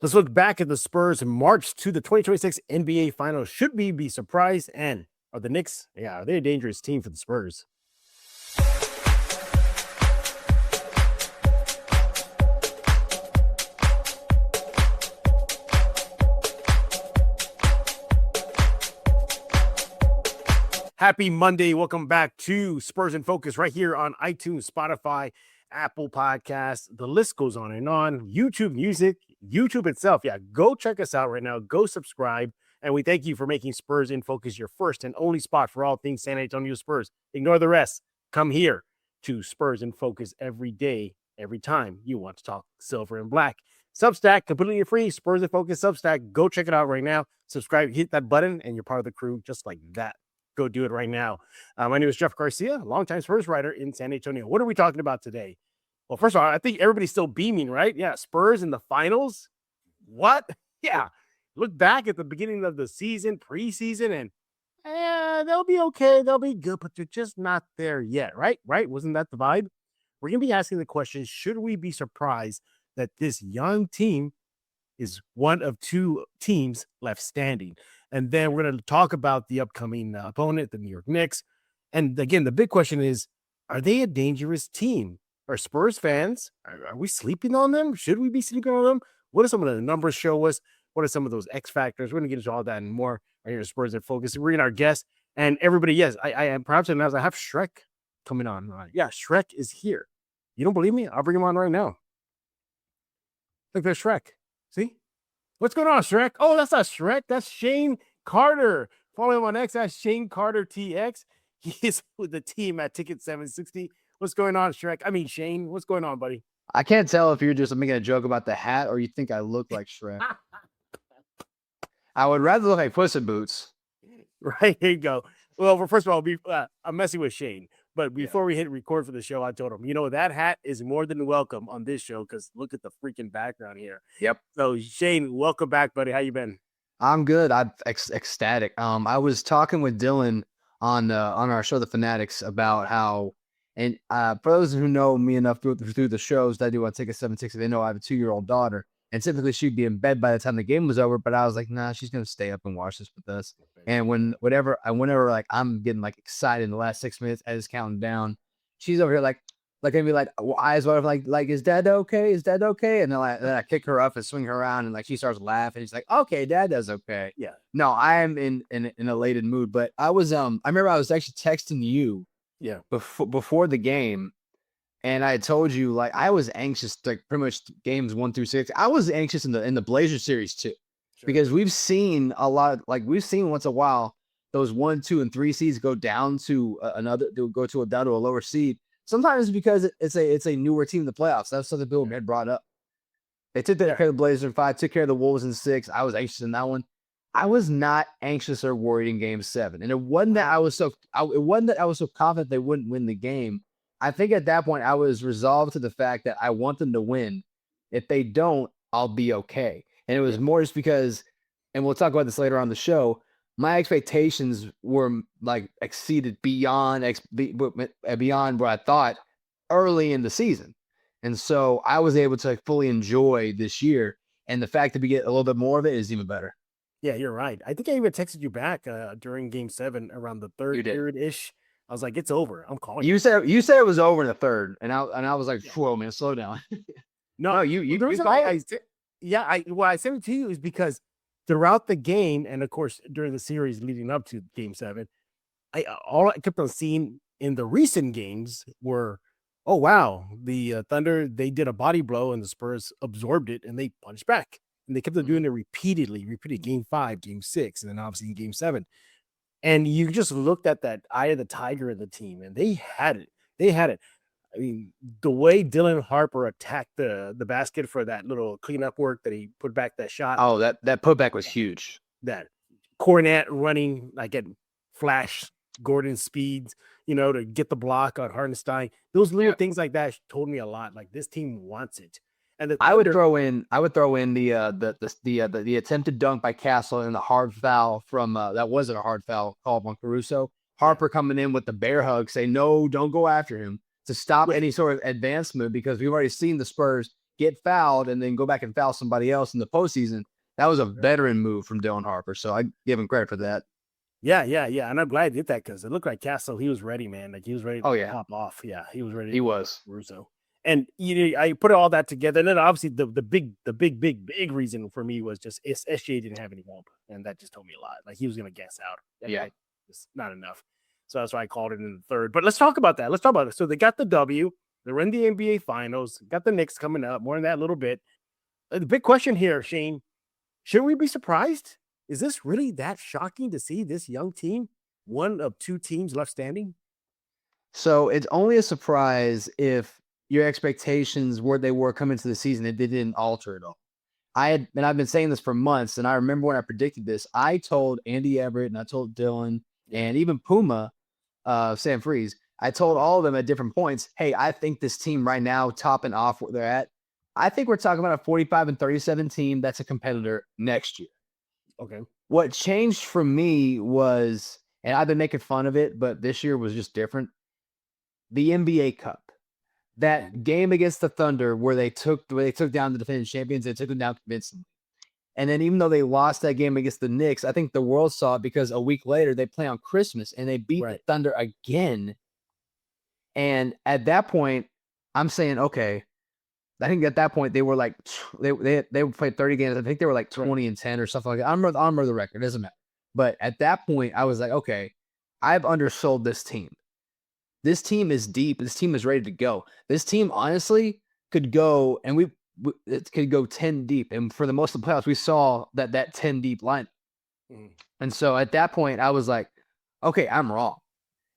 Let's look back at the Spurs' march to the 2026 NBA Finals. Should we be surprised? And are the Knicks, are they a dangerous team for the Spurs? Happy Monday. Welcome back to Spurs in Focus right here on iTunes, Spotify, Apple Podcasts. The list goes on and on. YouTube Music, YouTube itself. Yeah, go check us out right now. Go subscribe. And we thank you for making Spurs in Focus your first and only spot for all things San Antonio Spurs. Ignore the rest. Come here to Spurs in Focus every day, every time you want to talk silver and black. Substack, completely free. Spurs in Focus Substack. Go check it out right now. Subscribe, hit that button, and you're part of the crew just like that. Go do it right now. My name is Jeff Garcia, longtime Spurs writer in San Antonio. What are we talking about today? Well, first of all, I think everybody's still beaming, right? Yeah, Spurs in the finals. What? Yeah. Look back at the beginning of the season, preseason, and they'll be okay. They'll be good, but they're just not there yet, right? Right? Wasn't that the vibe? We're going to be asking the question, should we be surprised that this young team is one of two teams left standing? And then we're going to talk about the upcoming opponent, the New York Knicks. And again, the big question is, are they a dangerous team? Are Spurs fans, are we sleeping on them? Should we be sleeping on them? What do some of the numbers show us? What are some of those X factors? We're going to get into all that and more right here at Spurs in Focus. We're in our guest. And everybody, yes, I am perhaps announced I have Shrek coming on. Yeah, Shrek is here. You don't believe me? I'll bring him on right now. Look, there's Shrek. See? What's going on, Shrek? Oh, that's not Shrek. That's Shane Carter. Follow him on X. That's Shane Carter TX. He is with the team at Ticket 760. What's going on, Shrek? I mean, Shane, what's going on, buddy? I can't tell if you're just making a joke about the hat or you think I look like Shrek. I would rather look like Puss in Boots. Right, here you go. Well, first of all, I'm messing with Shane. But before we hit record for the show, I told him, that hat is more than welcome on this show because look at the freaking background here. Yep. So, Shane, welcome back, buddy. How you been? I'm good. I'm ecstatic. I was talking with Dylan on our show, The Fanatics, about how, and for those who know me enough through the shows that I do on Ticket 760, they know I have a 2-year-old daughter. And typically she'd be in bed by the time the game was over, but I was like, nah, she's gonna stay up and watch this with us. And whenever like I'm getting like excited in the last 6 minutes as it's counting down, she's over here like gonna be like eyes wide open, like is Dad okay? Is Dad okay? And then I kick her up and swing her around, and like she starts laughing. She's like, okay, Dad does okay. Yeah. No, I am in an elated mood. But I was I remember I was actually texting you before the game. And I had told you, like, I was anxious, like, pretty much games 1 through 6. I was anxious in the Blazers series too, because we've seen a lot, like, we've seen once in a while those 1, 2, and 3 seeds go down to down to a lower seed. Sometimes because it's a newer team in the playoffs. That's something Bill had brought up. They took care of the Blazers in 5, took care of the Wolves in 6. I was anxious in that one. I was not anxious or worried in Game 7, and it wasn't that I was so confident they wouldn't win the game. I think at that point I was resolved to the fact that I want them to win. If they don't, I'll be okay. And it was more just because, and we'll talk about this later on the show, my expectations were like exceeded beyond what I thought early in the season. And so I was able to fully enjoy this year. And the fact that we get a little bit more of it is even better. Yeah, you're right. I think I even texted you back during Game 7 around the third period-ish. I was like, it's over. I'm calling you. You said it was over in the third, and I was like, whoa, man, slow down. No, you the reason I sent it to you is because throughout the game, and of course during the series leading up to Game 7, all I kept on seeing in the recent games were, oh wow, the Thunder, they did a body blow and the Spurs absorbed it and they punched back, and they kept on doing it repeated Game 5, Game 6, and then obviously in Game 7. And you just looked at that eye of the tiger in the team, and they had it. I mean, the way Dylan Harper attacked the basket for that little cleanup work that he put back that shot. Oh, that putback was huge. That Cornette running like at flash Gordon speeds, to get the block on Hartenstein. Those little things like that told me a lot. Like this team wants it. And I would throw in the attempted dunk by Castle and the hard foul from that wasn't a hard foul called on Caruso. Harper coming in with the bear hug, say no, don't go after him to stop any sort of advancement, because we've already seen the Spurs get fouled and then go back and foul somebody else in the postseason. That was a veteran move from Dylan Harper. So I give him credit for that. Yeah. And I'm glad he did that because it looked like Castle, he was ready, man. Like he was ready to pop off. Yeah, he was ready. He was. Russo. And I put all that together. And then obviously the big reason for me was just SGA didn't have any help. And that just told me a lot. Like he was going to gas out. It's not enough. So that's why I called it in the third. But let's talk about that. Let's talk about it. So they got the W. They're in the NBA Finals. Got the Knicks coming up. More on that a little bit. The big question here, Shane, should we be surprised? Is this really that shocking to see this young team, one of two teams left standing? So it's only a surprise if your expectations where they were coming into the season, if they didn't alter at all. I've been saying this for months, and I remember when I predicted this, I told Andy Everett and I told Dylan and even Puma, Sam Freeze, I told all of them at different points, hey, I think this team right now, topping off where they're at, I think we're talking about a 45-37 team that's a competitor next year. Okay. What changed for me was, and I've been making fun of it, but this year was just different. The NBA Cup. That game against the Thunder where they took down the defending champions, they took them down convincingly. And then even though they lost that game against the Knicks, I think the world saw it because a week later they play on Christmas and they beat the Thunder again. And at that point, I'm saying, okay, I think at that point they were like they played 30 games. I think they were like 20-10 or something like that. I remember the record. It doesn't matter. But at that point, I was like, okay, I've undersold this team. This team is deep. This team is ready to go. This team, honestly, could go, and it could go 10 deep. And for the most of the playoffs, we saw that 10 deep lineup. And so at that point, I was like, okay, I'm wrong.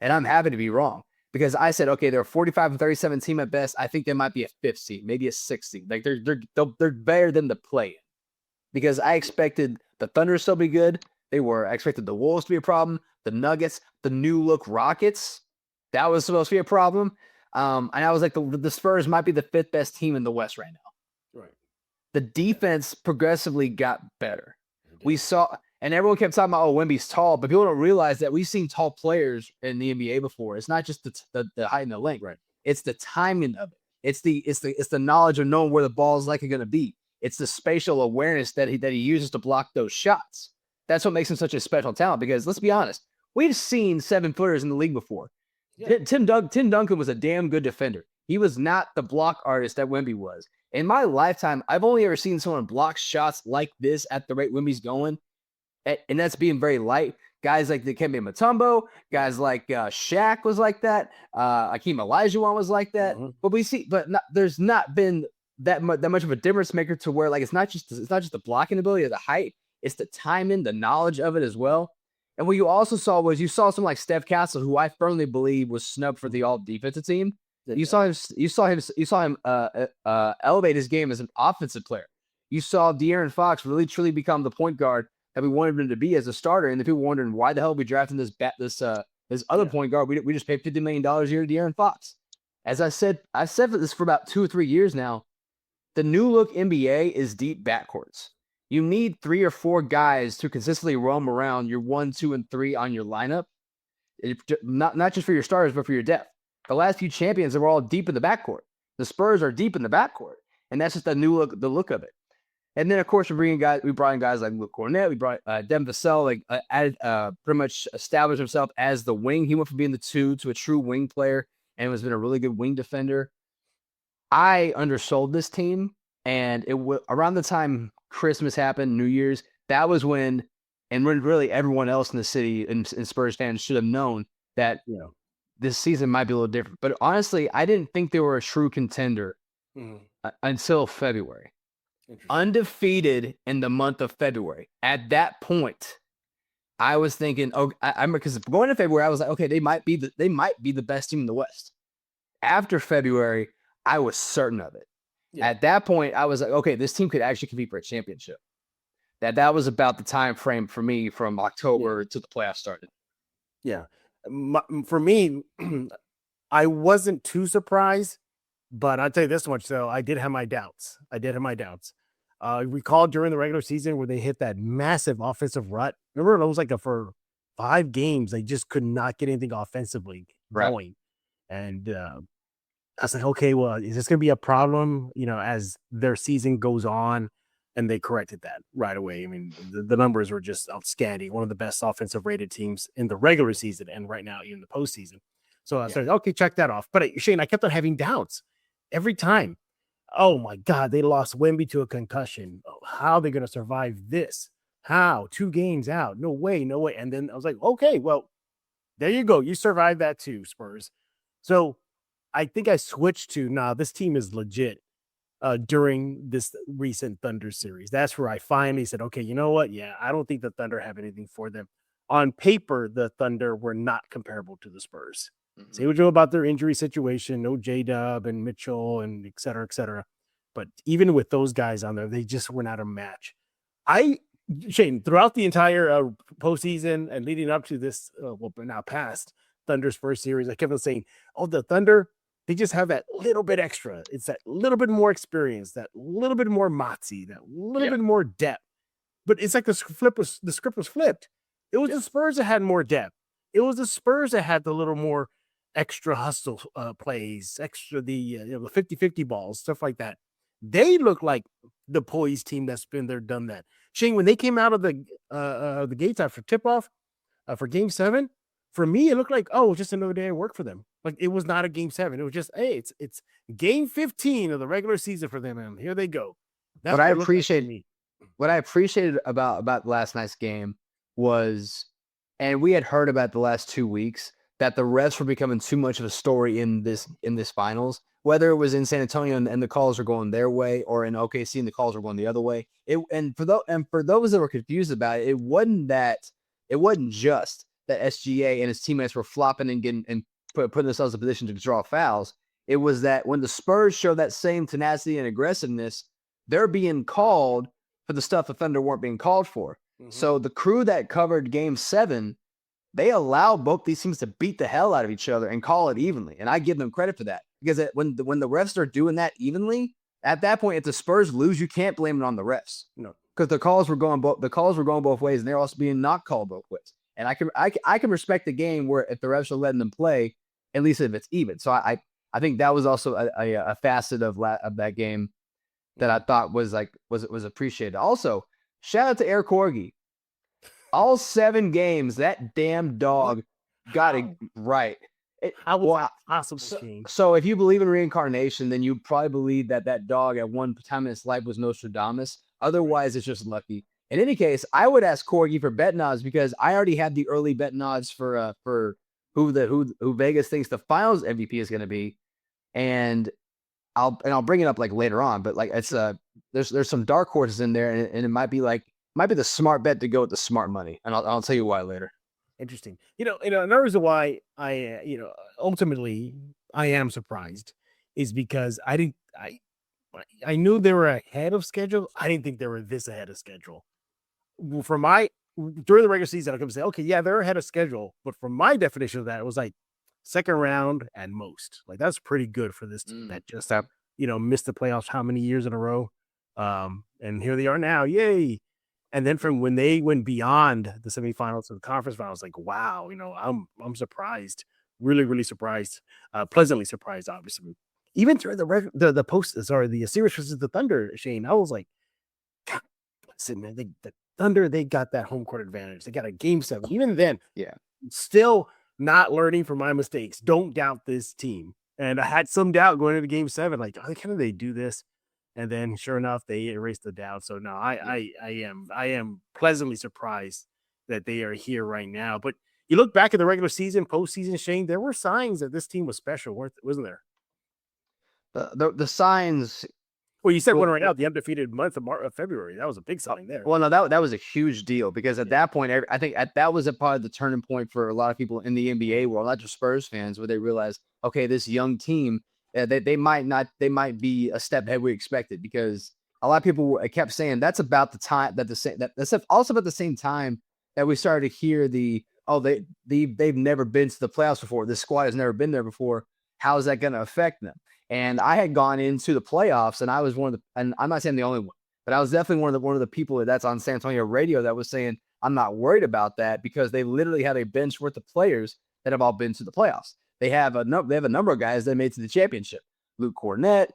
And I'm happy to be wrong. Because I said, okay, they're a 45-37 team at best. I think they might be a 5th seed, maybe a 6th seed. Like they're better than the play. Because I expected the Thunder to still be good. They were. I expected the Wolves to be a problem. The Nuggets, the new look Rockets, that was supposed to be a problem. And I was like, the Spurs might be the 5th best team in the West right now. Right. The defense progressively got better. We saw, and everyone kept talking about, Wemby's tall, but people don't realize that we've seen tall players in the NBA before. It's not just the height and the length. Right. It's the timing of it. It's the knowledge of knowing where the ball is likely going to be. It's the spatial awareness that he uses to block those shots. That's what makes him such a special talent. Because let's be honest, we've seen 7-footers in the league before. Yeah. Tim Duncan was a damn good defender. He was not the block artist that Wemby was. In my lifetime, I've only ever seen someone block shots like this at the rate Wemby's going, and that's being very light. Guys like Dikembe Mutombo, guys like Shaq was like that. Hakeem Olajuwon was like that. Mm-hmm. There's not been that much of a difference maker to where, like, it's not just the blocking ability or the height, it's the timing, the knowledge of it as well. And what you also saw was someone like Steph Castle, who I firmly believe was snubbed for the all defensive team. You saw him elevate his game as an offensive player. You saw De'Aaron Fox really truly become the point guard that we wanted him to be as a starter. And the people wondering why the hell we drafting this other point guard. We just paid $50 million a year to De'Aaron Fox. As I said this for about 2 or 3 years now. The new look NBA is deep backcourts. You need 3 or 4 guys to consistently roam around your 1, 2, and 3 on your lineup. Not just for your starters, but for your depth. The last few champions were all deep in the backcourt. The Spurs are deep in the backcourt, and that's just the look of it. And then, of course, we brought in guys like Luke Cornett. We brought Devin Vassell, pretty much established himself as the wing. He went from being the 2 to a true wing player, and has been a really good wing defender. I undersold this team, and around the time Christmas happened, New Year's, that was when really everyone else in the city and Spurs fans should have known that this season might be a little different. But honestly, I didn't think they were a true contender until February. Undefeated in the month of February. At that point, I was thinking, because going to February, I was like, okay, they might be the best team in the West. After February, I was certain of it. Yeah. At that point, I was like, okay, this team could actually compete for a championship. That was about the time frame for me from October to the playoffs started. Yeah. For me, I wasn't too surprised, but I'll tell you this much, though. I did have my doubts. Recall during the regular season where they hit that massive offensive rut. Remember, it was like for 5 games, they just could not get anything offensively going. And I was like, okay, well, is this going to be a problem, as their season goes on? And they corrected that right away. I mean, the numbers were just outstanding. One of the best offensive rated teams in the regular season and right now in the postseason. So I started, okay, check that off. But Shane, I kept on having doubts every time. Oh my God, they lost Wemby to a concussion. Oh, how are they going to survive this? How? 2 games out. No way, no way. And then I was like, okay, well, there you go. You survived that too, Spurs. So I think I switched to, nah, this team is legit during this recent Thunder series. That's where I finally said, okay, you know what? Yeah, I don't think the Thunder have anything for them. On paper, the Thunder were not comparable to the Spurs. Say what you know about their injury situation, no J-Dub and Mitchell and et cetera, et cetera. But even with those guys on there, they just were not a match. Shane, throughout the entire postseason and leading up to this, now past Thunder's first series, I kept on saying, oh, the Thunder, they just have that little bit extra. It's that little bit more experience, that little bit more moxie, that little bit more depth. But it's like the script was flipped. It was the Spurs that had more depth. It was the Spurs that had the little more extra hustle plays, extra the 50-50 balls, stuff like that. They look like the poised team that's been there, done that. Shane, when they came out of the gates after tip-off for Game 7, for me, it looked like, just another day of work for them. Like, it was not a Game 7. It was just, hey, it's Game 15 of the regular season for them, and here they go. That's what I appreciate. What I appreciated about last night's game was, and we had heard about the last 2 weeks, that the refs were becoming too much of a story in this finals. Whether it was in San Antonio and the calls are going their way, or in OKC and the calls are going the other way. For those that were confused about it, it wasn't just that SGA and his teammates were flopping and putting themselves in position to draw fouls. It was that when the Spurs show that same tenacity and aggressiveness, they're being called for the stuff the Thunder weren't being called for. So the crew that covered Game 7, they allow both these teams to beat the hell out of each other and call it evenly. And I give them credit for that, because when the refs are doing that evenly, at that point, if the Spurs lose, you can't blame it on the refs. No, because the calls were going both ways, and they're also being not called both ways. And I can respect the game where if the refs are letting them play, at least if it's even. So I think that was also a facet of that game that I thought was appreciated. Also, shout out to Eric Corgi. All 7 games, that damn dog got it right. Awesome. So if you believe in reincarnation, then you probably believe that dog at one time in his life was Nostradamus. Otherwise, it's just lucky. In any case, I would ask Corgi for betting odds, because I already had the early betting odds for who Vegas thinks the Finals MVP is going to be, and I'll bring it up like later on. But like it's there's some dark horses in there, and it might be the smart bet to go with the smart money, and I'll tell you why later. Interesting. Another reason why I ultimately I am surprised is because I knew they were ahead of schedule. I didn't think they were this ahead of schedule. During the regular season, I could say, okay, yeah, they're ahead of schedule. But from my definition of that, it was like second round at most. Like, that's pretty good for this team that just missed the playoffs how many years in a row. And here they are now. Yay. And then from when they went beyond the semifinals to the conference finals, like, wow, I'm surprised, really, really surprised, pleasantly surprised, obviously. Even during the series versus the Thunder, Shane, I was like, God, listen, man, the Thunder, they got that home court advantage. They got a Game 7. Even then, still not learning from my mistakes. Don't doubt this team. And I had some doubt going into Game 7, like, how can they do this? And then, sure enough, they erased the doubt. So no, I am pleasantly surprised that they are here right now. But you look back at the regular season, postseason, Shane, there were signs that this team was special, wasn't there? The signs. Well, you said one right now, the undefeated month of February. That was a big sign there. Well, no, that was a huge deal, because at that point, I think that was part of the turning point for a lot of people in the NBA world, not just Spurs fans, where they realized, okay, this young team, they might be a step ahead we expected, because a lot of people kept saying that's about the time that's also about the same time that we started to hear they've never been to the playoffs before. This squad has never been there before. How is that going to affect them? And I had gone into the playoffs, and I was and I'm not saying the only one, but I was definitely one of the people that's on San Antonio radio that was saying, I'm not worried about that, because they literally have a bench worth of players that have all been to the playoffs. They have a number of guys that made it to the championship. Luke Cornett,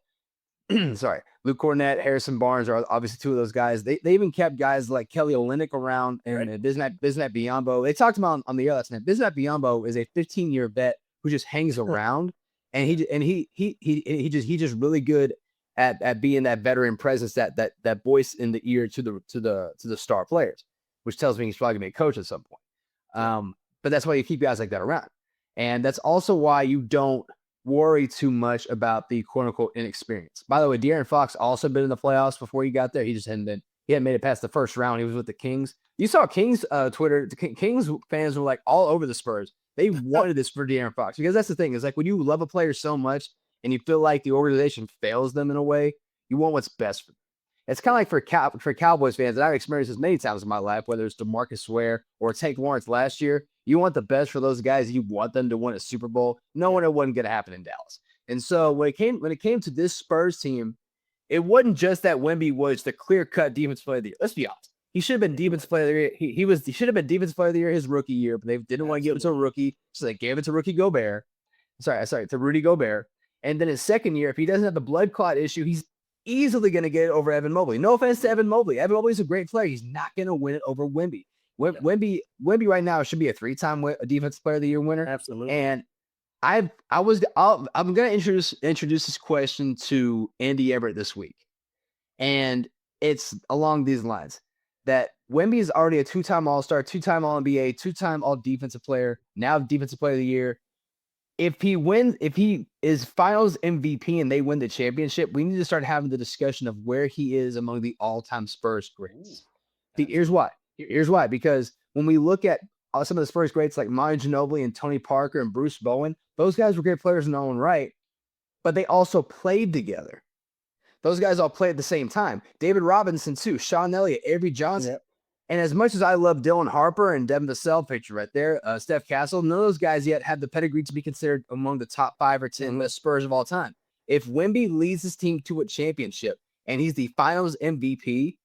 Luke Cornett, Harrison Barnes are obviously two of those guys. They even kept guys like Kelly Olynyk around and Bismack Biyombo. They talked about on the air last night. Bismack Biyombo is a 15-year vet who just hangs around, and he's just really good at being that veteran presence, that voice in the ear to the star players, which tells me he's probably gonna be a coach at some point. But that's why you keep guys like that around, and that's also why you don't worry too much about the quote unquote inexperience. By the way, De'Aaron Fox also been in the playoffs before he got there. He hadn't made it past the first round. He was with the Kings. You saw Kings Twitter. Kings fans were like all over the Spurs. They wanted this for De'Aaron Fox, because that's the thing. Is like when you love a player so much and you feel like the organization fails them in a way, you want what's best for them. It's kind of like for Cowboys fans, and I've experienced this many times in my life, whether it's DeMarcus Ware or Tank Lawrence last year. You want the best for those guys. You want them to win a Super Bowl. Knowing it wasn't going to happen in Dallas. And so when it came to this Spurs team, it wasn't just that Wemby was the clear-cut defensive player of the year. Let's be honest. He should have been defensive player of the year. He should have been defensive player of the year his rookie year, but they didn't want to give it to a rookie, so they gave it to Rudy Gobert. And then his second year, if he doesn't have the blood clot issue, he's easily going to get it over Evan Mobley. No offense to Evan Mobley. Evan Mobley's a great player. He's not going to win it over Wemby. Wemby right now should be a 3-time defensive player of the year winner. Absolutely. And I'm going to introduce this question to Andy Everett this week. And it's along these lines that Wemby is already a 2-time All-Star, 2-time All-NBA, 2-time All-Defensive Player, now Defensive Player of the Year. If he is Finals MVP and they win the championship, we need to start having the discussion of where he is among the all-time Spurs greats. Here's why. Because when we look at some of the Spurs greats like Manu Ginobili and Tony Parker and Bruce Bowen, those guys were great players in their own right, but they also played together. Those guys all played at the same time. David Robinson too, Sean Elliott, Avery Johnson. Yep. And as much as I love Dylan Harper and Devin Vassell, picture right there, Steph Castle, none of those guys yet have the pedigree to be considered among the top 5 or 10 best Spurs of all time. If Wemby leads his team to a championship and he's the Finals MVP,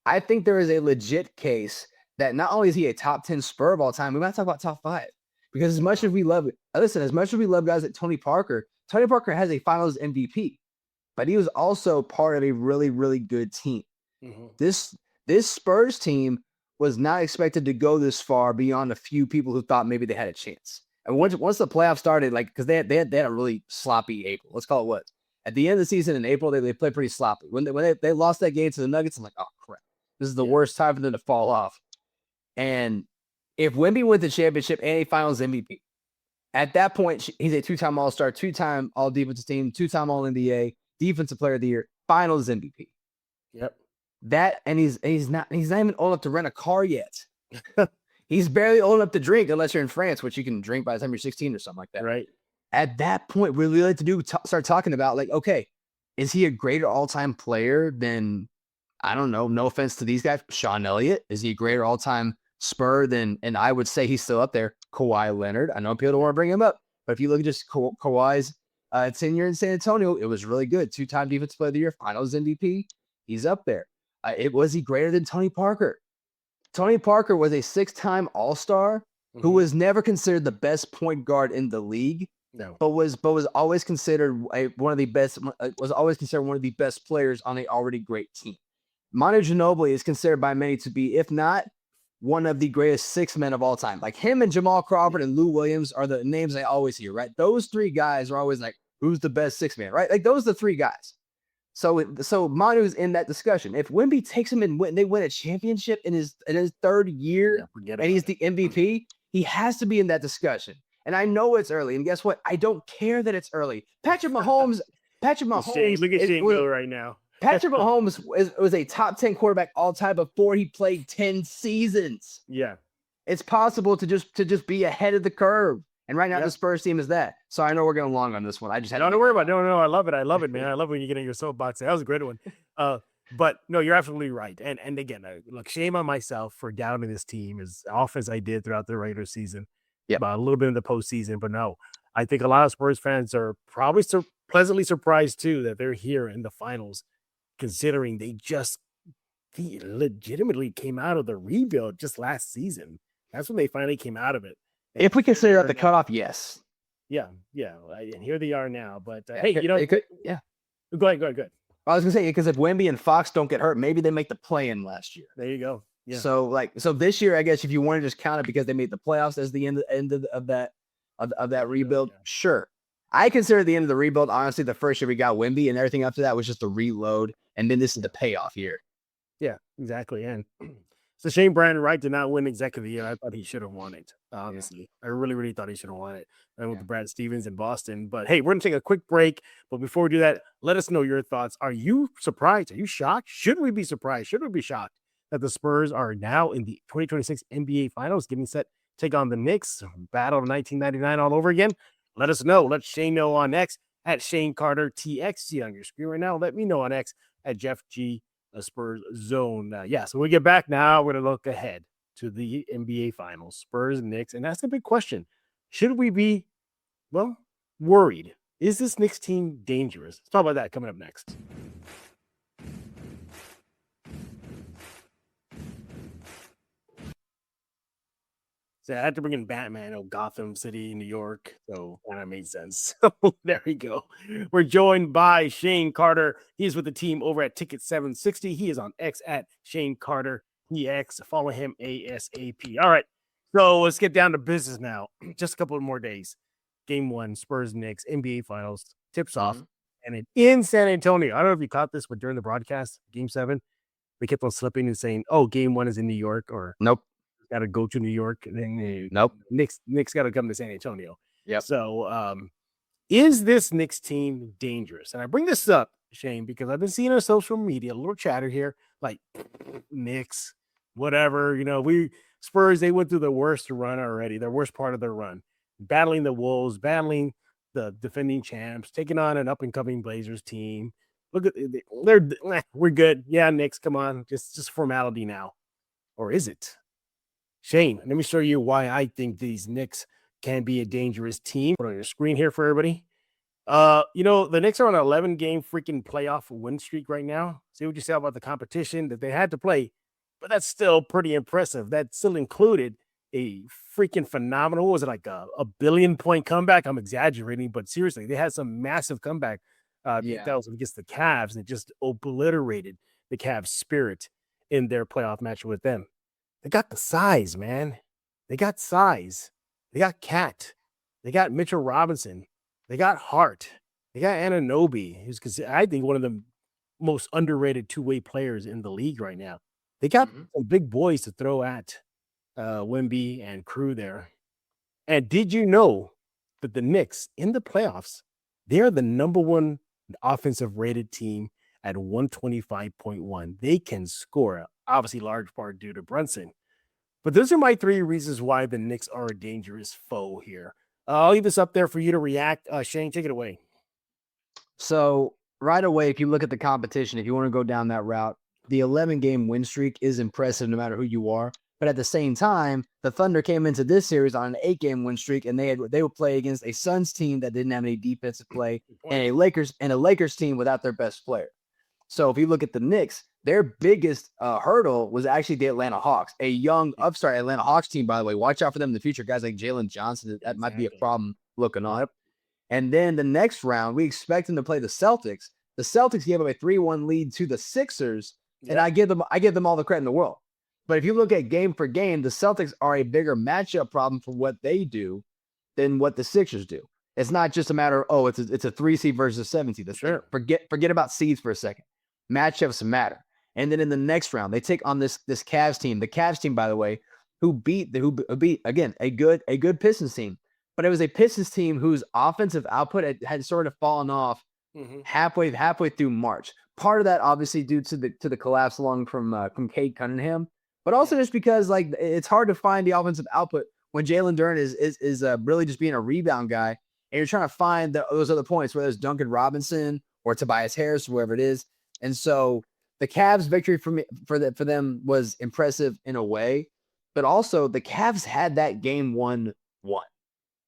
I think there is a legit case that not only is he a top 10 Spur of all time, we might talk about top 5. Because as much as we love guys like Tony Parker has a Finals MVP, but he was also part of a really, really good team. Mm-hmm. This Spurs team was not expected to go this far beyond a few people who thought maybe they had a chance. And once the playoffs started, like, because they had a really sloppy April. Let's call it what. At the end of the season in April, they played pretty sloppy. When they lost that game to the Nuggets, I'm like, oh crap, this is the worst time for them to fall off. And if Wemby wins the championship and a Finals MVP, at that point he's a 2-time All-Star, 2-time All-Defensive Team, 2-time All-NBA, Defensive Player of the Year, Finals MVP. Yep. That, and he's not even old enough to rent a car yet. He's barely old enough to drink unless you're in France, which you can drink by the time you're 16 or something like that. Right. At that point, we really like to start talking about, like, okay, is he a greater all-time player than, I don't know, no offense to these guys, Sean Elliott? Is he a greater all-time Spur than, and I would say he's still up there, Kawhi Leonard? I know people don't want to bring him up, but if you look at just Kawhi's tenure in San Antonio, it was really good. 2-time Defensive Player of the Year, Finals MVP. He's up there. Was he greater than Tony Parker? Tony Parker was a 6-time All-Star who was never considered the best point guard in the league. No, but was always considered one of the best players on an already great team. Manu Ginobili is considered by many to be, if not one of the greatest 6 men of all time. Like him and Jamal Crawford and Lou Williams are the names I always hear, right? Those 3 guys are always like, who's the best 6 man, right? Like those are the 3 guys. So Manu's in that discussion. If Wemby takes him and they win a championship in his 3rd year and he's the MVP, he has to be in that discussion. And I know it's early. And guess what? I don't care that it's early. Patrick Mahomes. Look at Shane Gill right now. Patrick Mahomes was a top 10 quarterback all time before he played 10 seasons. Yeah. It's possible to just be ahead of the curve. And right now, the Spurs team is that. So I know we're going long on this one. I just had don't worry about it. No, I love it, man. I love when you get in your soapbox. That was a great one. But no, you're absolutely right. And again, look, shame on myself for doubting this team as often as I did throughout the regular season. Yeah, a little bit in the postseason. But no, I think a lot of Spurs fans are probably pleasantly surprised too that they're here in the finals, considering they legitimately came out of the rebuild just last season. That's when they finally came out of it. If we consider the cutoff, yes. Yeah, and here they are now. But Yeah, hey, it could, yeah. Go ahead. I was gonna say because if Wemby and Fox don't get hurt, maybe they make the play-in last year. There you go. Yeah. So this year, I guess if you want to just count it because they made the playoffs as the end of that rebuild, sure. I consider the end of the rebuild, honestly, the first year we got Wemby, and everything after that was just a reload, and then this is the payoff year. Yeah, exactly. And it's a shame Brandon Wright did not win Executive of the Year. I thought he should have won it, honestly. I really thought he should have won it with Brad Stevens in Boston. But hey, we're going to take a quick break. But before we do that, let us know your thoughts. Are you surprised? Are you shocked? Should we be surprised? Should we be shocked that the Spurs are now in the 2026 NBA Finals, getting set to take on the Knicks, battle of 1999 all over again? Let us know. Let Shane know on X at Shane Carter TXC on your screen right now. Let me know on X at Jeff G. Spurs Zone. So when we get back now, we're going to look ahead to the NBA Finals, Spurs and Knicks. And that's the big question. Should we be, worried? Is this Knicks team dangerous? Let's talk about that coming up next. So I had to bring in Batman, Gotham City, New York. So that made sense. There we go. We're joined by Shane Carter. He's with the team over at Ticket 760. He is on X at Shane Carter EX. Follow him ASAP. All right. So let's get down to business now. Just a couple of more days. Game 1, Spurs Knicks, NBA Finals, tips off. And in San Antonio. I don't know if you caught this, but during the broadcast, Game 7, they kept on slipping and saying, Game 1 is in New York, or nope. Got to go to New York, and then nope. Knicks got to come to San Antonio. Yep. So, is this Knicks team dangerous? And I bring this up, Shane, because I've been seeing on social media a little chatter here, like Knicks, whatever. Spurs, they went through the worst run already, their worst part of their run, battling the Wolves, battling the defending champs, taking on an up and coming Blazers team. Look at we're good. Yeah, Knicks, come on, just formality now, or is it? Shane, let me show you why I think these Knicks can be a dangerous team. Put on your screen here for everybody. The Knicks are on an 11-game freaking playoff win streak right now. See what you say about the competition that they had to play, but that's still pretty impressive. That still included a freaking phenomenal, what was it, like a billion-point comeback? I'm exaggerating, but seriously, they had some massive comeback that was against the Cavs, and it just obliterated the Cavs' spirit in their playoff match with them. They got the size, man. They got size. They got Cat. They got Mitchell Robinson. They got Hart. They got Anunoby, who's I think one of the most underrated two-way players in the league right now. They got some big boys to throw at Wemby and crew there. And did you know that the Knicks in the playoffs, they're the number one offensive rated team at 125.1. They can score, obviously large part due to Brunson. But those are my 3 reasons why the Knicks are a dangerous foe here. I'll leave this up there for you to react. Shane, take it away. So right away, if you look at the competition, if you want to go down that route, the 11-game win streak is impressive no matter who you are. But at the same time, the Thunder came into this series on an 8-game win streak, and they would play against a Suns team that didn't have any defensive play, and a Lakers team without their best player. So if you look at the Knicks, their biggest hurdle was actually the Atlanta Hawks, a young upstart Atlanta Hawks team, by the way. Watch out for them in the future. Guys like Jalen Johnson, that might be a problem looking up. And then the next round, we expect them to play the Celtics. The Celtics gave up a 3-1 lead to the Sixers, and I give them all the credit in the world. But if you look at game for game, the Celtics are a bigger matchup problem for what they do than what the Sixers do. It's not just a matter of, it's a 3 seed versus a 7 seed. Sure. Forget about seeds for a second. Matchups matter. And then in the next round, they take on this Cavs team. The Cavs team, by the way, who beat again a good Pistons team. But it was a Pistons team whose offensive output had sort of fallen off halfway through March. Part of that obviously due to the collapse along from Cade Cunningham, but also just because like it's hard to find the offensive output when Jalen Duren is really just being a rebound guy, and you're trying to find those other points, whether it's Duncan Robinson or Tobias Harris, whoever it is. And so the Cavs' victory for them was impressive in a way, but also the Cavs had that game 1-1,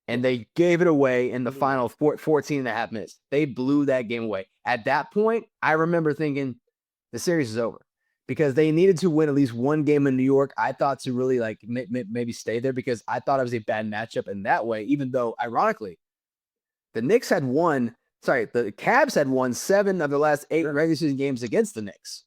and they gave it away in the final 14 and a half minutes. They blew that game away. At that point, I remember thinking the series is over because they needed to win at least one game in New York. I thought to really like maybe stay there because I thought it was a bad matchup in that way, even though ironically, The Cavs had won 7 of the last 8 regular season games against the Knicks.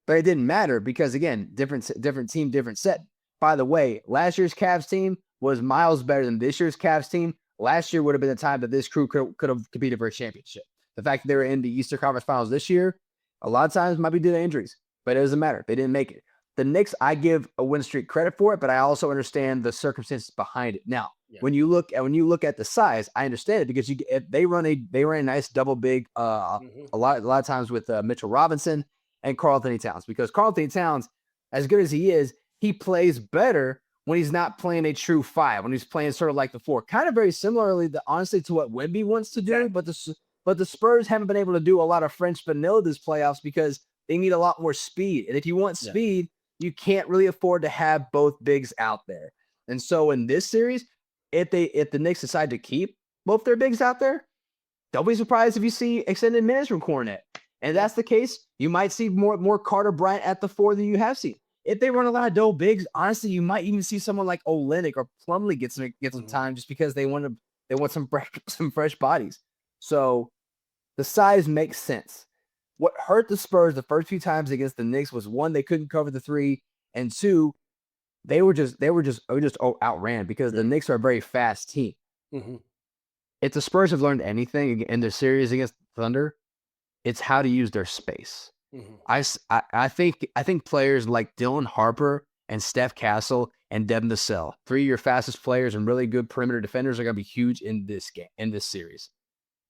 But it didn't matter because, again, different team, different set. By the way, last year's Cavs team was miles better than this year's Cavs team. Last year would have been the time that this crew could have competed for a championship. The fact that they were in the Eastern Conference Finals this year, a lot of times might be due to injuries, but it doesn't matter. They didn't make it. The Knicks, I give a win streak credit for it, but I also understand the circumstances behind it. Now, when you look at the size, I understand it because they run a nice double big a lot of times with Mitchell Robinson and Karl-Anthony Towns, because Karl-Anthony Towns, as good as he is, he plays better when he's not playing a true 5, when he's playing sort of like the 4, kind of very similarly, honestly, to what Wemby wants to do. But the Spurs haven't been able to do a lot of French vanilla this playoffs because they need a lot more speed. And if you want speed, you can't really afford to have both bigs out there. And so in this series, if the Knicks decide to keep both their bigs out there, don't be surprised if you see extended minutes from Kornet. And if that's the case, you might see more Carter Bryant at the 4 than you have seen. If they run a lot of double bigs, honestly, you might even see someone like Olynyk or Plumlee get some time just because they want some fresh bodies. So the size makes sense. What hurt the Spurs the first few times against the Knicks was, 1, they couldn't cover the 3, and 2, they were just outran because the Knicks are a very fast team. Mm-hmm. If the Spurs have learned anything in their series against the Thunder, it's how to use their space. Mm-hmm. I think players like Dylan Harper and Steph Castle and Devin Vassell, 3 of your fastest players and really good perimeter defenders, are going to be huge in this game, in this series.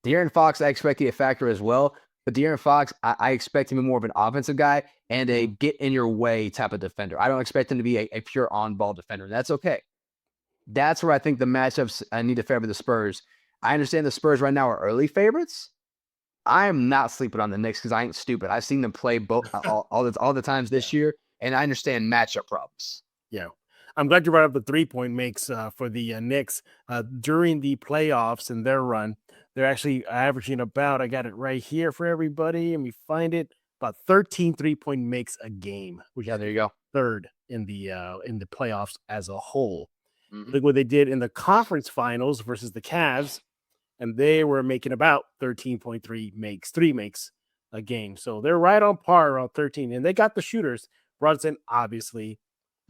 De'Aaron Fox, I expect to be a factor as well, but De'Aaron Fox, I expect him to be more of an offensive guy and a get-in-your-way type of defender. I don't expect him to be a pure on-ball defender, and that's okay. That's where I think the matchups I need to favor the Spurs. I understand the Spurs right now are early favorites. I am not sleeping on the Knicks because I ain't stupid. I've seen them play both all the times this year, and I understand matchup problems. Yeah. I'm glad you brought up the 3-point makes for the Knicks. During the playoffs and their run, they're actually averaging about, I got it right here for everybody, and we find it, about 13 3-point makes a game, which there you go. Third in the playoffs as a whole. Mm-hmm. Look what they did in the conference finals versus the Cavs, and they were making about 13.3 makes, 3 makes a game. So they're right on par around 13, and they got the shooters. Brunson, obviously.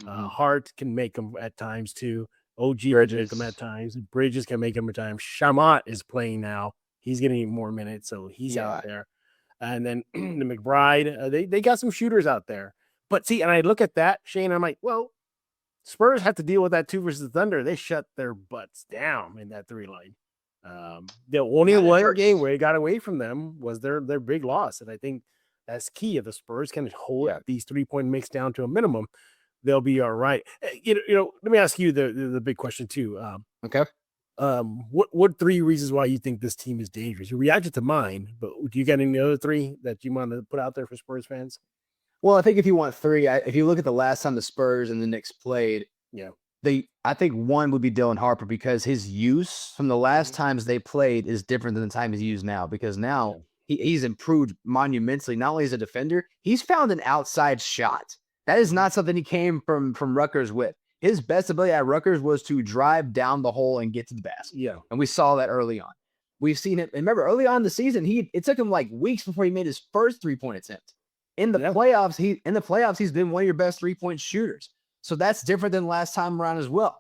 Hart can make them at times too. OG can make them at times. Bridges can make them at times. Shamat is playing now. He's getting more minutes, so he's out there. And then the McBride, they got some shooters out there. But see, and I look at that, Shane, I'm like, well, Spurs have to deal with that too versus the Thunder. They shut their butts down in that 3 line. The only one game where they got away from them was their big loss, and I think that's key. If the Spurs can hold these 3-point makes down to a minimum, they'll be all right. You know, let me ask you the big question too. Okay. What 3 reasons why you think this team is dangerous? You reacted to mine, but do you got any other 3 that you want to put out there for Spurs fans? Well, I think if you want 3, if you look at the last time the Spurs and the Knicks played, I think 1 would be Dylan Harper, because his use from the last times they played is different than the time he's used now, because now he's improved monumentally. Not only as a defender, he's found an outside shot. That is not something he came from Rutgers with. His best ability at Rutgers was to drive down the hole and get to the basket. Yeah. And we saw that early on. We've seen it. And remember, early on in the season, it took him like weeks before he made his first 3-point attempt. In the playoffs, he's been one of your best 3-point shooters. So that's different than last time around as well.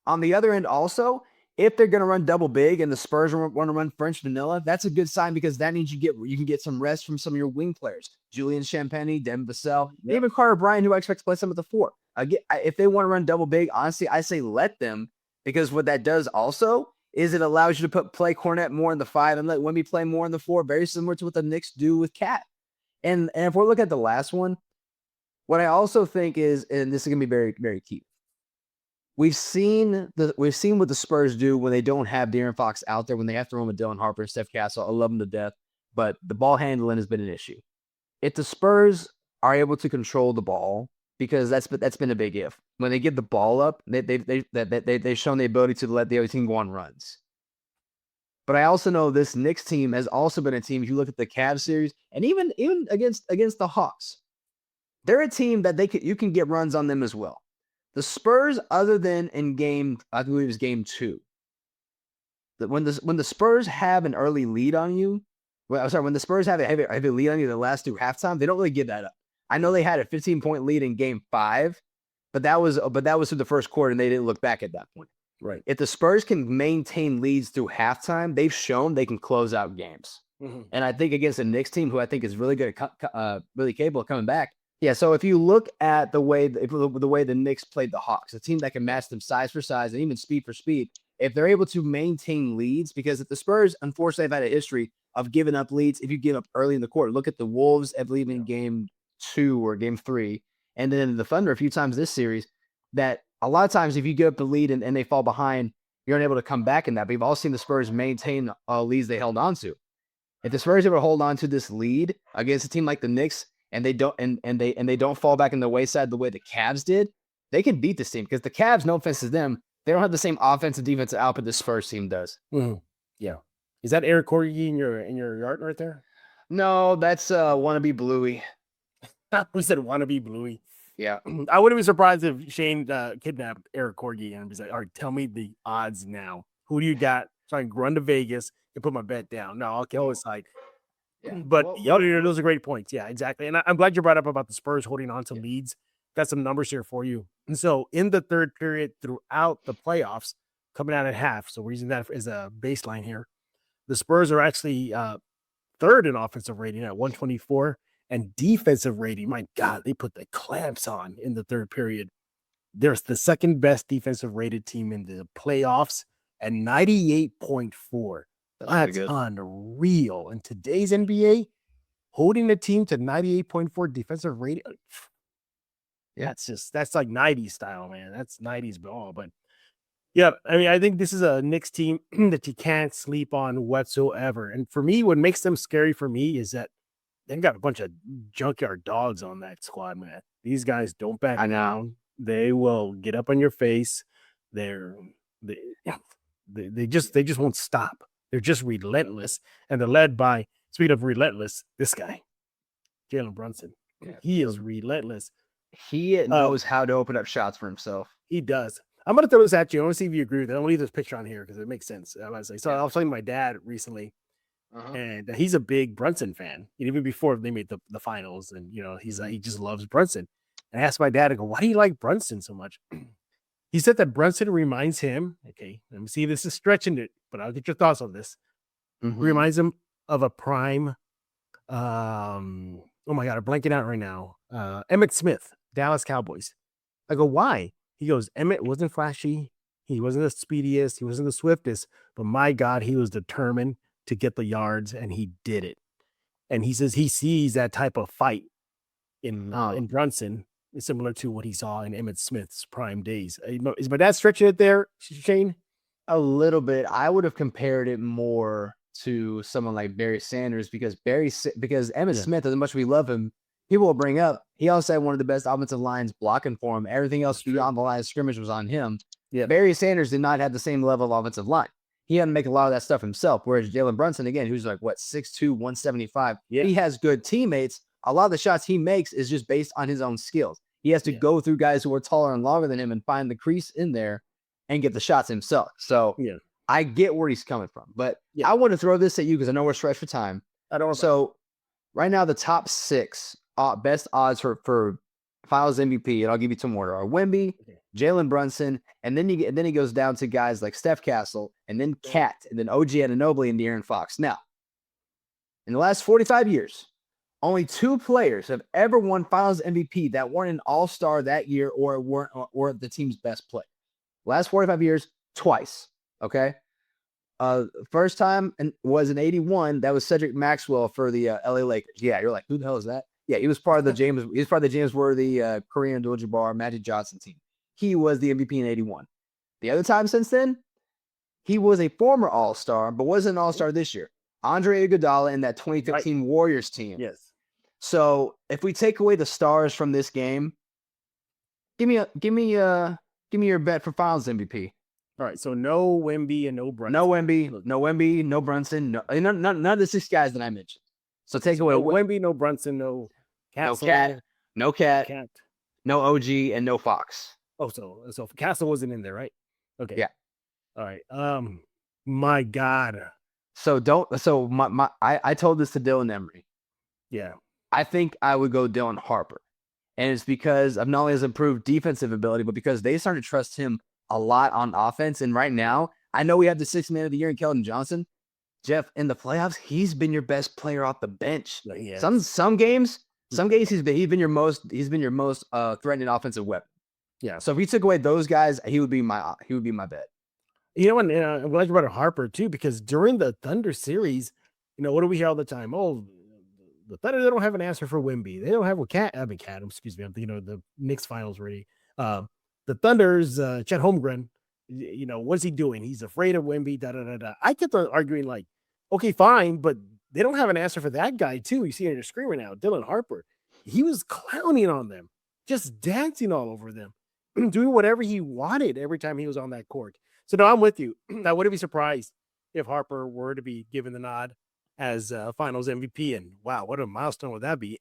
On the other end, also, if they're going to run double big and the Spurs want to run French vanilla, that's a good sign, because that means you can get some rest from some of your wing players. Julian Champagny, Devin Vassell, even Carter Bryant, who I expect to play some at the 4. If they want to run double big, honestly, I say let them, because what that does also is it allows you to play Kornet more in the 5 and let Wemby play more in the 4, very similar to what the Knicks do with Cat. And if we're looking at the last one, what I also think is, and this is going to be very, very key, we've seen what the Spurs do when they don't have De'Aaron Fox out there, when they have to run with Dylan Harper and Steph Castle. I love them to death, but the ball handling has been an issue. If the Spurs are able to control the ball, because that's been a big if. When they give the ball up, they've shown the ability to let the other team go on runs. But I also know this Knicks team has also been a team, if you look at the Cavs series, and even against the Hawks, they're a team that you can get runs on them as well. The Spurs, other than in game, I believe it was game 2, when the Spurs have an early lead on you, when the Spurs have a lead on you the last through halftime, they don't really give that up. I know they had a 15-point lead in Game 5, but that was through the first quarter, and they didn't look back at that point. Right. If the Spurs can maintain leads through halftime, they've shown they can close out games. Mm-hmm. And I think against a Knicks team who I think is really good at really capable of coming back. Yeah, so if you look at the way the Knicks played the Hawks, a team that can match them size for size and even speed for speed, if they're able to maintain leads, because if the Spurs, unfortunately, have had a history of giving up leads if you give up early in the quarter. Look at the Wolves, I believe, in Game 2 or Game 3, and then the Thunder a few times this series, that a lot of times if you give up the lead and they fall behind, you're unable to come back in that. But you've all seen the Spurs maintain leads they held on to. If the Spurs ever hold on to this lead against a team like the Knicks, and they don't fall back in the wayside the way the Cavs did, they can beat this team, because the Cavs, no offense to them, they don't have the same offensive defensive output this Spurs team does. Mm-hmm. Yeah, is that Eric Corgi in your yard right there? No, that's wannabe Bluey. Who said wannabe Bluey? Yeah, I wouldn't be surprised if Shane kidnapped Eric Corgi and was like, "All right, tell me the odds now. Who do you got? So I can run to Vegas and put my bet down." No, I'll kill his side. Yeah. But those are great points. Yeah, exactly. And I'm glad you brought up about the Spurs holding on to leads. Got some numbers here for you. And so in the third period throughout the playoffs, coming out at half, so we're using that as a baseline here, the Spurs are actually third in offensive rating at 124, and defensive rating, my God, they put the clamps on in the third period. They're the second best defensive rated team in the playoffs at 98.4. That's unreal. In today's NBA, holding a team to 98.4 defensive rating, that's like 90s style, man. That's 90s ball. But yeah, I mean, I think this is a Knicks team that you can't sleep on whatsoever. And for me, what makes them scary for me is that they've got a bunch of junkyard dogs on that squad, man. These guys don't back down. They will get up on your face. They just won't stop. They're just relentless, and they're led by, speaking of relentless, this guy, Jalen Brunson. Yeah. He is relentless. He knows how to open up shots for himself. He does. I'm going to throw this at you. I want to see if you agree with it. I'm going to leave this picture on here because it makes sense. I was talking to my dad recently, and he's a big Brunson fan. Even before they made the finals, and he just loves Brunson. And I asked my dad, I go, "Why do you like Brunson so much?" He said that Brunson reminds him, okay, let me see if this is stretching it, but I'll get your thoughts on this. Mm-hmm. Reminds him of a prime, oh my God, I'm blanking out right now. Emmitt Smith, Dallas Cowboys. I go, why? He goes, Emmitt wasn't flashy. He wasn't the speediest. He wasn't the swiftest, but my God, he was determined to get the yards, and he did it. And he says he sees that type of fight in Brunson, similar to what he saw in Emmitt Smith's prime days. Is my dad stretching it there, Shane? A little bit. I would have compared it more to someone like Barry Sanders, because Emmitt Smith, as much as we love him, people will bring up, he also had one of the best offensive lines blocking for him. Everything else beyond the line of scrimmage was on him. Yeah. Barry Sanders did not have the same level of offensive line. He had to make a lot of that stuff himself, whereas Jalen Brunson, again, who's like, 6'2", 175, he has good teammates. A lot of the shots he makes is just based on his own skills. He has to go through guys who are taller and longer than him and find the crease in there and get the shots himself. So I get where he's coming from. But I want to throw this at you because I know we're stretched for time. So right now, the top 6 best odds for Finals MVP, and I'll give you some order, are Wemby, Jalen Brunson, and then he goes down to guys like Steph Castle, and then Cat, and then OG Anunoby and De'Aaron Fox. Now, in the last 45 years, only 2 players have ever won Finals MVP that weren't an All-Star that year or the team's best player. Last 45 years, twice. Okay. First time was in 81. That was Cedric Maxwell for the LA Lakers. Yeah, you're like, who the hell is that? Yeah, he was part of the James Worthy, Kareem Abdul-Jabbar, Magic Johnson team. He was the MVP in 81. The other time since then, he was a former All-Star, but wasn't an All-Star this year. Andre Iguodala in that 2015 Warriors team. Yes. So if we take away the stars from this game, give me your bet for Finals MVP. All right, so no Wemby and no Brunson. No Wemby, no Brunson, none of the 6 guys that I mentioned. So take away no Wemby, no Brunson, no Cat, no OG, and no Fox. Oh, so Castle wasn't in there, right? Okay. Yeah. All right. My God. So I told this to Dylan Emery. Yeah. I think I would go Dylan Harper. And it's because of not only his improved defensive ability, but because they started to trust him a lot on offense. And right now, I know we have the 6th man of the year in Keldon Johnson. Jeff, in the playoffs, he's been your best player off the bench. Yeah. Some games he's been your most threatening offensive weapon. Yeah. So if he took away those guys, he would be my bet. You know, and I'm glad you brought up Harper too, because during the Thunder series, what do we hear all the time? Oh, the Thunder, they don't have an answer for Wemby. They don't have excuse me. I'm thinking of the Knicks finals already. The Thunder's Chet Holmgren, what's he doing? He's afraid of Wemby. Da da da da. I kept on arguing like, okay, fine, but they don't have an answer for that guy too. You see on your screen right now, Dylan Harper. He was clowning on them, just dancing all over them, doing whatever he wanted every time he was on that court. So no, I'm with you. I wouldn't be surprised if Harper were to be given the nod as Finals MVP. And wow, what a milestone would that be?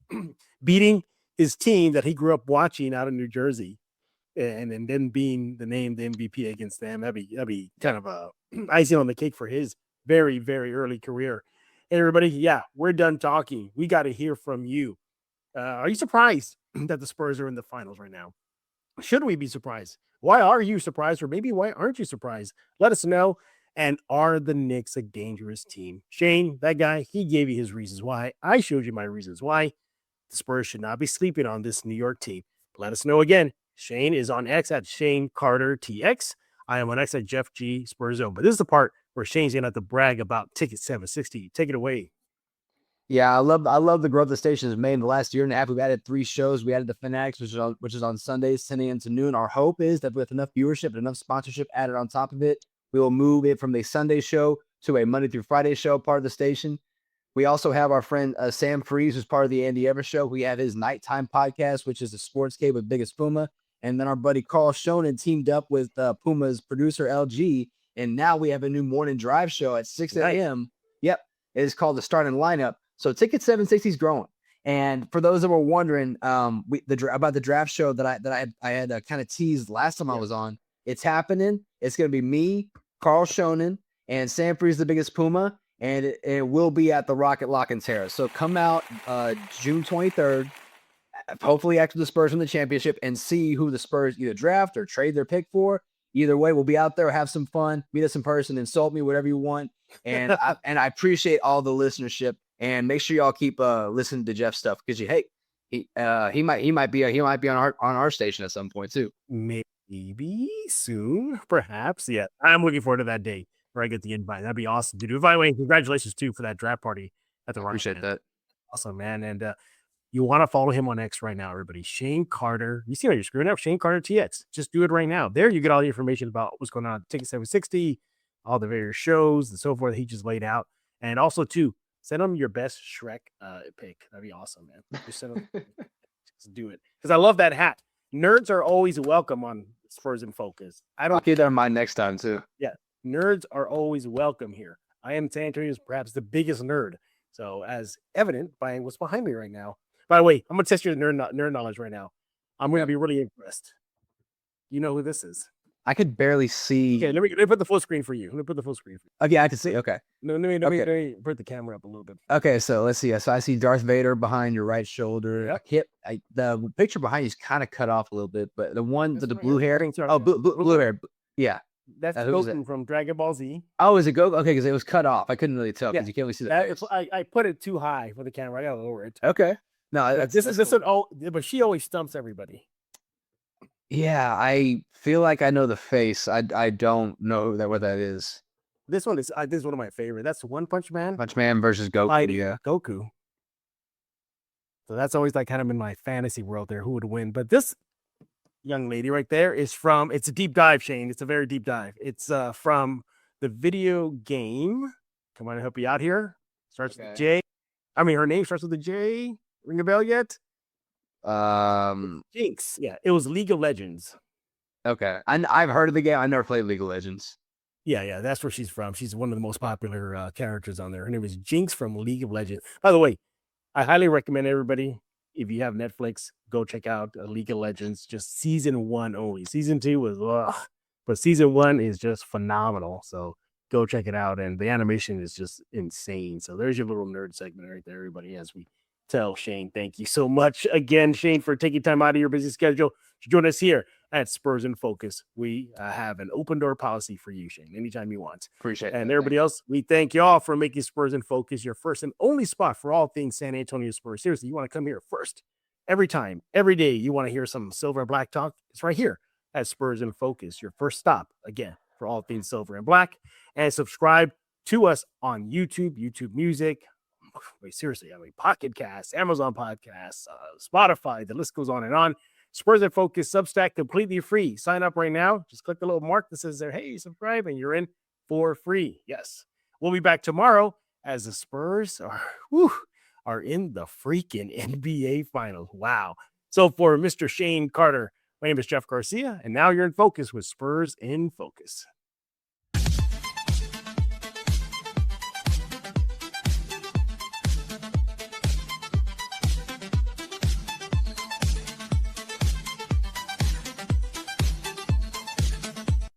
Beating his team that he grew up watching out in New Jersey, and then being the named MVP against them. That'd be kind of a icing on the cake for his very, very early career. Hey, everybody, yeah, we're done talking. We got to hear from you. Are you surprised that the Spurs are in the finals right now? Should we be surprised? Why are you surprised? Or maybe why aren't you surprised? Let us know. And are the Knicks a dangerous team? Shane, that guy, he gave you his reasons why. I showed you my reasons why. The Spurs should not be sleeping on this New York team. Let us know again. Shane is on X at Shane Carter TX. I am on X at Jeff G Spurs Zone. But this is the part where Shane's going to have to brag about Ticket 760. Take it away. Yeah, I love the growth the station has made in the last year and a half. We've added 3 shows. We added the Fanatics, which is on Sundays, 10 a.m. to noon. Our hope is that with enough viewership and enough sponsorship added on top of it, we will move it from a Sunday show to a Monday through Friday show, part of the station. We also have our friend Sam Freeze, who's part of the Andy Evers Show. We have his nighttime podcast, which is the Sportscape with Biggest Puma. And then our buddy Carl Shonen teamed up with Puma's producer LG. And now we have a new morning drive show at 6 a.m. Yep. It is called The Starting Lineup. So Ticket 760 is growing. And for those that were wondering about the draft show that I had kind of teased last time I was on, it's happening. It's going to be me, Carl Shonen, and Sam Freeze, the Biggest Puma. And it will be at the Rocket Lock and Terrace. So come out June 23rd, hopefully after the Spurs win the championship, and see who the Spurs either draft or trade their pick for. Either way, we'll be out there, have some fun, meet us in person, insult me, whatever you want. And I appreciate all the listenership. And make sure y'all keep listening to Jeff's stuff because he might be on our station at some point too. Maybe soon, perhaps. Yeah, I'm looking forward to that day where I get the invite. That'd be awesome to do. By the way, congratulations too for that draft party at the Rock. Appreciate that. Awesome, man. And you want to follow him on X right now, everybody. Shane Carter. You see how you're screwing up? Shane Carter TX. Just do it right now. There you get all the information about what's going on at Ticket 760, all the various shows and so forth that he just laid out. And also too, send him your best Shrek pick. That'd be awesome, man. Just send him. Just do it. Because I love that hat. Nerds are always welcome on Spurs in Focus. I'll get that on mine next time too. Yeah. Nerds are always welcome here. I am San Antonio's perhaps the biggest nerd. So as evident by what's behind me right now. By the way, I'm going to test your nerd knowledge right now. I'm going to be really impressed. You know who this is? I could barely see. Okay, let me put the full screen for you. Okay, I can see. Okay. Let me put the camera up a little bit. Okay, so let's see. So I see Darth Vader behind your right shoulder. Yep. The picture behind you is kind of cut off a little bit, but the one with the blue right hair. Oh, blue hair. Yeah. That's Goku from Dragon Ball Z. Oh, is it Goku? Okay, because it was cut off. I couldn't really tell because you can't really see that. I put it too high for the camera. I gotta lower it. Okay. No, but she always stumps everybody. Yeah, I feel like I know the face. I don't know what that is. This one is one of my favorite. That's One Punch Man. Punch Man versus Goku. Yeah, Goku. So that's always like kind of in my fantasy world there, who would win. But this young lady right there is from. It's a deep dive, Shane. It's a very deep dive. It's from the video game. Come on, help you out here. Starts with J. I mean, her name starts with a J. Ring a bell yet? Jinx. Yeah, it was League of Legends. Okay, I've heard of the game. I never played League of Legends. Yeah, that's where she's from. She's one of the most popular characters on there. Her name is Jinx from League of Legends. By the way, I highly recommend everybody, if you have Netflix, go check out League of Legends. Just season 1 only. Season 2 was, but season 1 is just phenomenal. So Go check it out. And the animation is just insane. So there's your little nerd segment right there, everybody, as we tell Shane, thank you so much again, Shane, for taking time out of your busy schedule to join us here at Spurs in Focus. We have an open door policy for you, Shane, anytime you want. Appreciate it. And everybody else, we thank you all for making Spurs in Focus your first and only spot for all things San Antonio Spurs. Seriously, you want to come here first every time, every day. You want to hear some silver and black talk? It's right here at Spurs in Focus, your first stop again for all things silver and black. And subscribe to us on YouTube Music. Wait, seriously, Pocket Casts, Amazon Podcasts, Spotify, the list goes on and on. Spurs in Focus Substack, completely free. Sign up right now. Just click the little mark that says there, hey, subscribe, and you're in for free. Yes. We'll be back tomorrow as the Spurs are in the freaking NBA Finals. Wow. So for Mr. Shane Carter, my name is Jeff Garcia, and now you're in focus with Spurs in Focus.